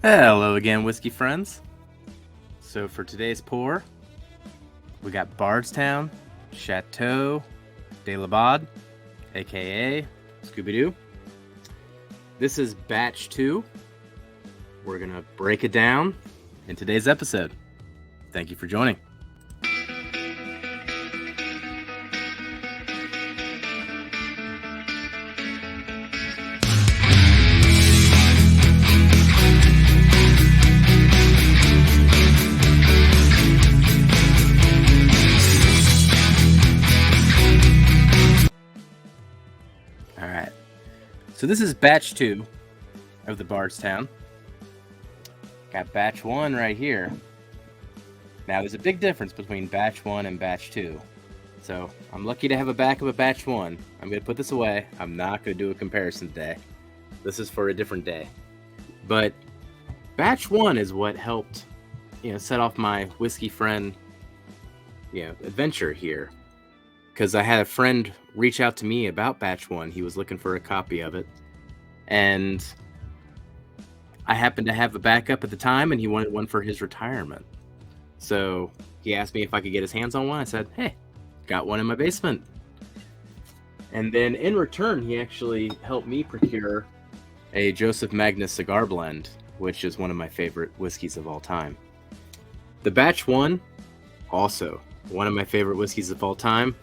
Hello again, whiskey friends. So for today's pour, we got Bardstown Chateau De Laubade, aka Scooby-Doo. This is batch 2. We're gonna break it down in today's episode. Thank you for joining. Alright, so this is batch 2 of the Bardstown. Got batch 1 right here. Now there's a big difference between batch 1 and batch 2. So I'm lucky to have a back of a batch 1. I'm going to put this away. I'm not going to do a comparison today. This is for a different day. But batch 1 is what helped, set off my whiskey friend, adventure here. Because I had a friend reach out to me about batch 1. He was looking for a copy of it. And I happened to have a backup at the time, and he wanted one for his retirement. So he asked me if I could get his hands on one. I said, hey, got one in my basement. And then in return, he actually helped me procure a Joseph Magnus cigar blend, which is one of my favorite whiskeys of all time. The batch 1, also one of my favorite whiskeys of all time,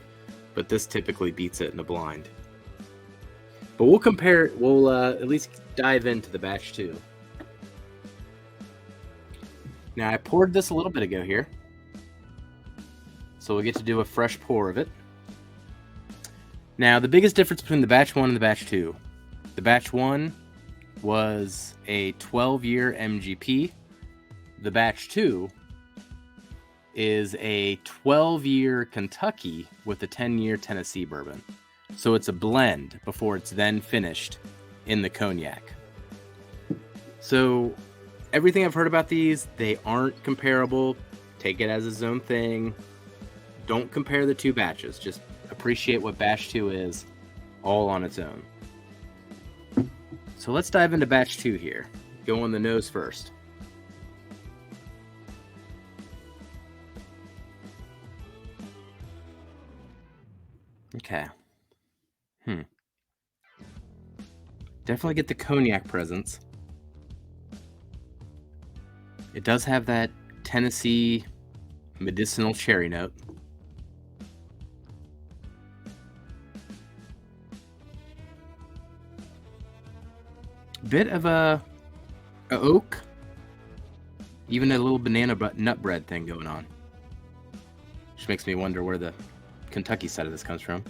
but this typically beats it in the blind. But we'll at least dive into the batch 2. Now, I poured this a little bit ago here, so we'll get to do a fresh pour of it. Now, the biggest difference between the batch 1 and the batch 2. The batch 1 was a 12-year MGP. The batch 2 is a 12-year Kentucky with a 10-year Tennessee bourbon. So it's a blend before it's then finished in the cognac. So everything I've heard about these, they aren't comparable. Take it as its own thing. Don't compare the two batches. Just appreciate what batch 2 is all on its own. So let's dive into batch 2 here. Go on the nose first. Okay. Definitely get the cognac presence. It does have that Tennessee medicinal cherry note. Bit of a oak. Even a little banana nut bread thing going on. Which makes me wonder where the Kentucky side of this comes from.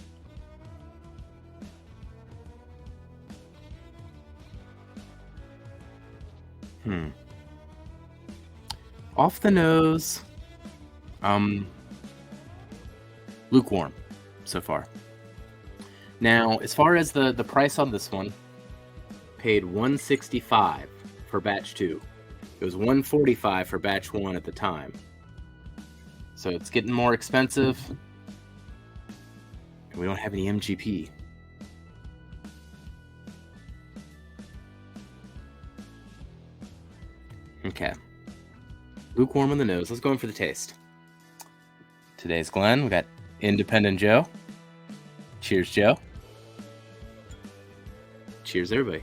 Off the nose, lukewarm so far. Now, as far as the price on this one, paid $165 for batch 2. It was $145 for batch 1 at the time. So it's getting more expensive. And we don't have any MGP. Okay. Lukewarm on the nose. Let's go in for the taste. Today's Glenn, we got Independent Joe. Cheers, Joe. Cheers, everybody.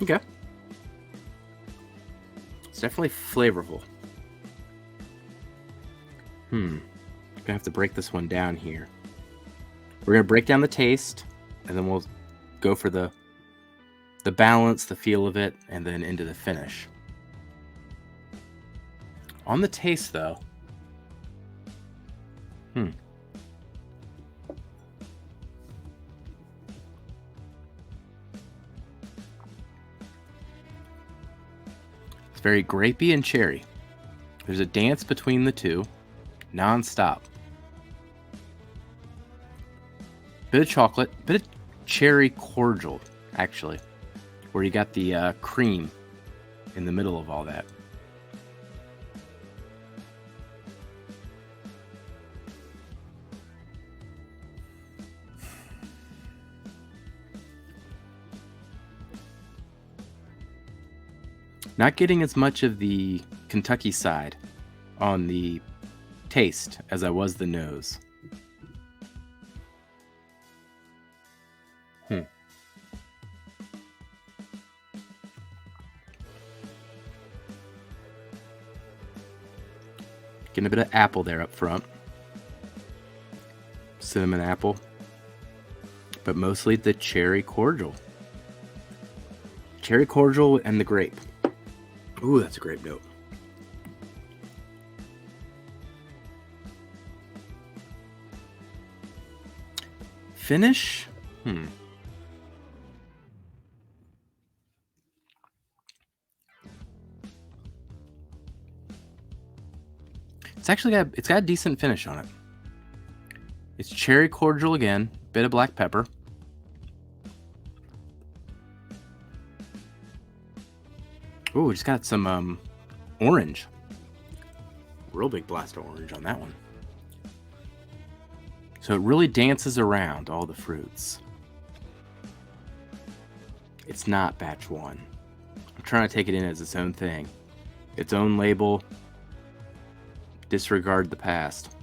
Okay. It's definitely flavorful. Gonna have to break this one down here. We're gonna break down the taste, and then we'll go for the balance, the feel of it, and then into the finish. On the taste, though, it's very grapey and cherry. There's a dance between the two, non-stop. Bit of chocolate, bit of cherry cordial, actually, where you got the cream in the middle of all that. Not getting as much of the Kentucky side on the taste as I was the nose. Getting a bit of apple there up front. Cinnamon apple. But mostly the cherry cordial. Cherry cordial and the grape. Ooh, that's a grape note. Finish? It's got a decent finish on it. It's cherry cordial again, bit of black pepper. Ooh, we just got some orange. Real big blast of orange on that one. So it really dances around all the fruits. It's not batch one. I'm trying to take it in as its own thing. Its own label. Disregard the past.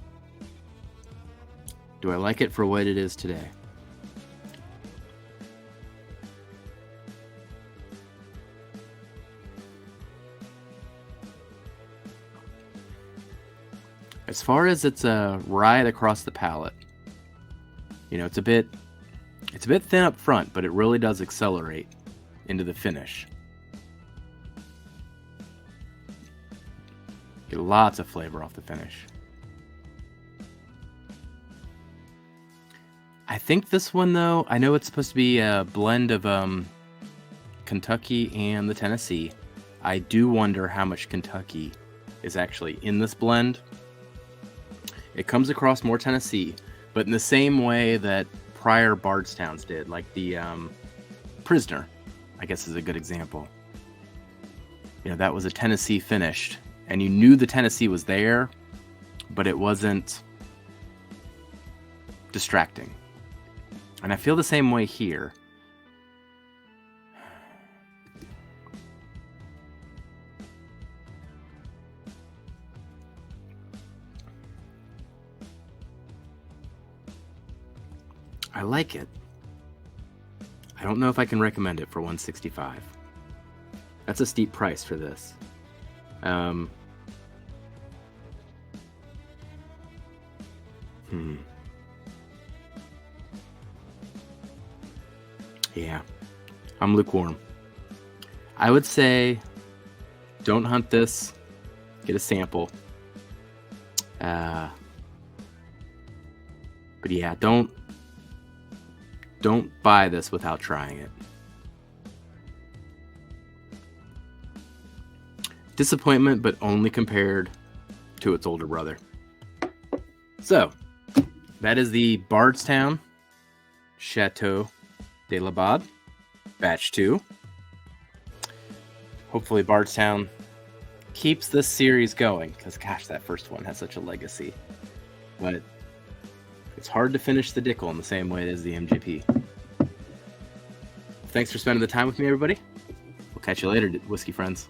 Do I like it for what it is today? As far as its a ride across the palate, you know, it's a bit thin up front, but it really does accelerate into the finish. Get lots of flavor off the finish. I think this one, though, I know it's supposed to be a blend of Kentucky and the Tennessee. I do wonder how much Kentucky is actually in this blend. It comes across more Tennessee, but in the same way that prior Bardstowns did, like the Prisoner, I guess is a good example. You know, that was a Tennessee finished, and you knew the Tennessee was there, but it wasn't distracting. And I feel the same way here. I like it. I don't know if I can recommend it for $165. That's a steep price for this. Yeah, I'm lukewarm. I would say don't hunt this. Get a sample. But yeah, don't buy this without trying it. Disappointment, but only compared to its older brother. So, that is the Bardstown Chateau De Laubade, Batch 2. Hopefully Bardstown keeps this series going, because gosh, that first one has such a legacy. But it's hard to finish the Dickel in the same way as the MGP. Thanks for spending the time with me, everybody. We'll catch you later, whiskey friends.